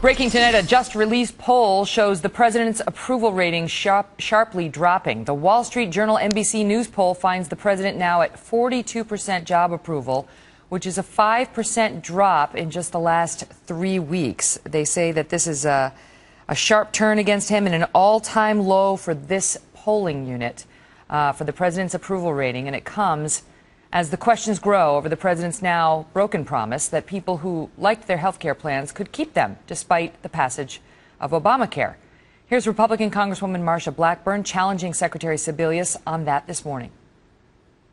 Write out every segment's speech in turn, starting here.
Breaking tonight, a just-released poll shows the president's approval rating sharply dropping. The Wall Street Journal NBC News poll finds the president now at 42% job approval, which is a 5% drop in just the last 3 weeks. They say that this is a sharp turn against him and an all-time low for this polling unit for the president's approval rating, and it comes as the questions grow over the president's now broken promise that people who liked their health care plans could keep them despite the passage of Obamacare. Here's Republican Congresswoman Marsha Blackburn challenging Secretary Sebelius on that this morning.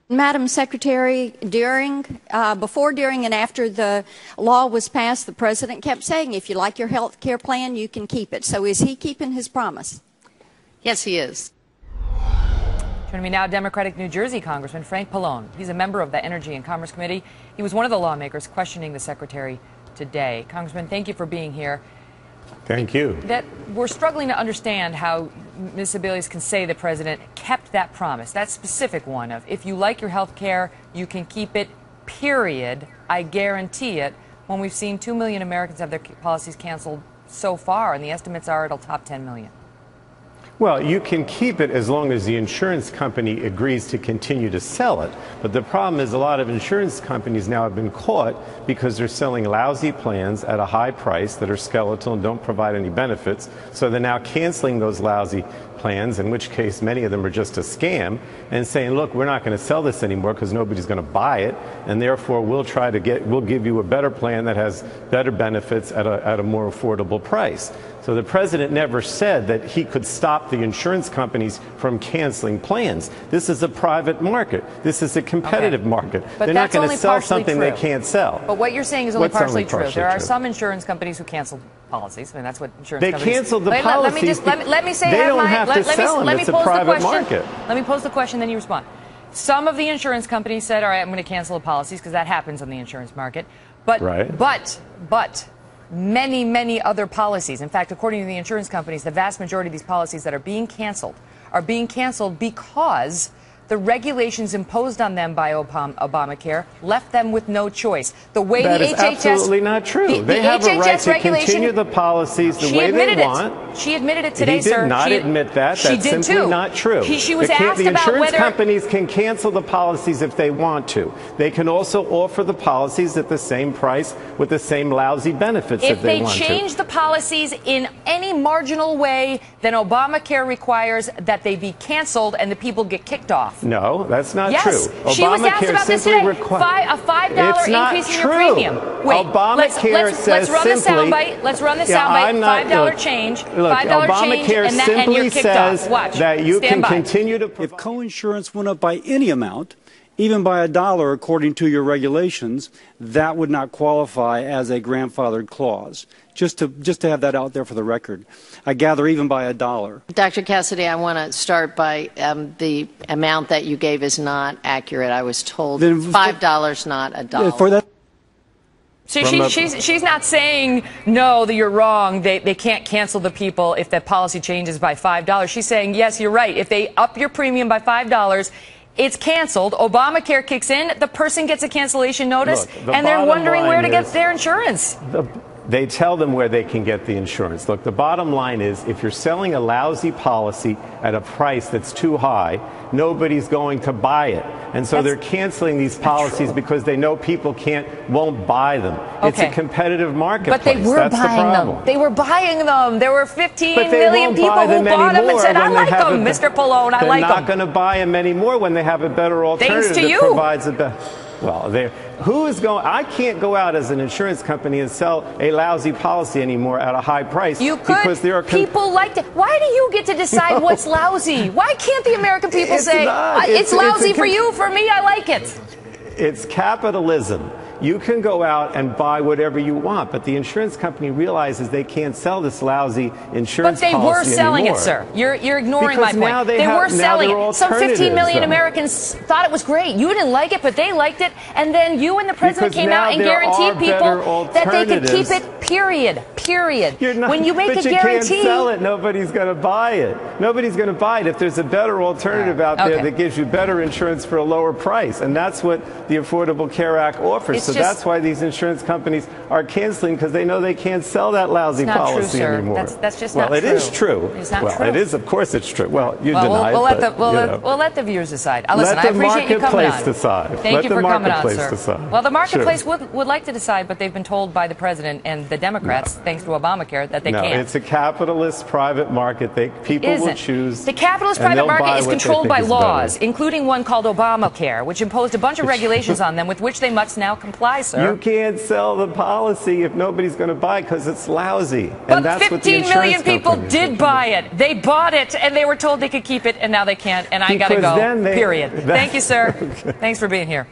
Madam Secretary, before, during, and after the law was passed, the president kept saying, if you like your health care plan, you can keep it. So is he keeping his promise? Yes, he is. Joining me now, Democratic New Jersey Congressman Frank Pallone. He's a member of the Energy and Commerce Committee. He was one of the lawmakers questioning the secretary today. Congressman, thank you for being here. Thank you. That we're struggling to understand how Ms. Sebelius can say the president kept that promise, that specific one of if you like your health care, you can keep it, period. I guarantee it, when we've seen 2 million Americans have their policies canceled so far, and the estimates are it'll top 10 million. Well, you can keep it as long as the insurance company agrees to continue to sell it. But the problem is a lot of insurance companies now have been caught because they're selling lousy plans at a high price that are skeletal and don't provide any benefits. So they're now canceling those lousy plans, in which case many of them are just a scam, and saying, look, we're not going to sell this anymore because nobody's going to buy it, and therefore we'll give you a better plan that has better benefits at a more affordable price. So the president never said that he could stop the insurance companies from canceling plans. This is a private market. This is a competitive market. But they're not going to sell something they can't sell. But what you're saying is only partially true. There are some insurance companies who cancel policies. I mean, that's what insurance companies... They canceled the policies. Let me say... They don't have to sell them. It's a private market. Let me pose the question, then you respond. Some of the insurance companies said, all right, I'm going to cancel the policies because that happens on the insurance market. But, right. but many other policies. In fact, according to the insurance companies, the vast majority of these policies that are being canceled because the regulations imposed on them by Obamacare left them with no choice. The way that the is HHS... absolutely not true. They have a right to continue the policies the way they want. She admitted it today, he sir. He did not admit that. That's simply not true. She was asked the about insurance whether... companies can cancel the policies if they want to. They can also offer the policies at the same price with the same lousy benefits if they want to. If they change the policies in any marginal way, then Obamacare requires that they be canceled and the people get kicked off. No, that's not yes. true. Yes, she was asked about this today. A $5 increase in your premium. Wait, Obamacare let's run the soundbite. Let's run the soundbite. $5 change. Look, Obamacare simply says that you can continue to provide. If coinsurance went up by any amount, even by $1 according to your regulations, that would not qualify as a grandfathered clause. Just to have that out there for the record. I gather even by $1. Dr. Cassidy, I want to start by the amount that you gave is not accurate. I was told $5, not $1. For that. So she's not saying, no, that you're wrong. They can't cancel the people if the policy changes by $5. She's saying, yes, you're right. If they up your premium by $5, it's canceled. Obamacare kicks in. The person gets a cancellation notice, and they're wondering where to get their insurance. They tell them where they can get the insurance. Look, the bottom line is if you're selling a lousy policy at a price that's too high, nobody's going to buy it. And so they're canceling these policies because they know people won't buy them. Okay. It's a competitive marketplace. But they were buying them. They were buying them. There were 15 million people who bought them and said, I like them, Mr. Pallone, I like them. They're not going to buy them anymore when they have a better alternative that provides a better... Well, I can't go out as an insurance company and sell a lousy policy anymore at a high price. You could. Because there are people liked it. Why do you get to decide what's lousy? Why can't the American people say, it's lousy for you, for me, I like it? It's capitalism. You can go out and buy whatever you want, but the insurance company realizes they can't sell this lousy insurance policy anymore. But they were selling it, sir. You're ignoring my point. They were selling it. Some 15 million Americans thought it was great. You didn't like it, but they liked it. And then you and the president came out and guaranteed people that they could keep it, period. period. Not, when you make but a you guarantee, can't sell it. Nobody's going to buy it. Nobody's going to buy it if there's a better alternative out there that gives you better insurance for a lower price. And that's what the Affordable Care Act offers. So that's why these insurance companies are canceling, because they know they can't sell that lousy policy anymore. That's just not true. Well, it is true. It's not true. It is. Of course it's true. Well, you deny it. We'll let the viewers decide. Listen, I appreciate you coming on. Decide. Thank you for coming on, sir. Decide. Well, the marketplace would like to decide, but they've been told by the president and the Democrats, thanks to Obamacare, that they can't. No, it's a capitalist private market. People will choose. The capitalist private market is controlled by laws, including one called Obamacare, which imposed a bunch of regulations on them with which they must now comply, sir. You can't sell the policy if nobody's going to buy it because it's lousy. But 15 million people did buy it. They bought it, and they were told they could keep it, and now they can't, and I got to go, period. Thank you, sir. Thanks for being here.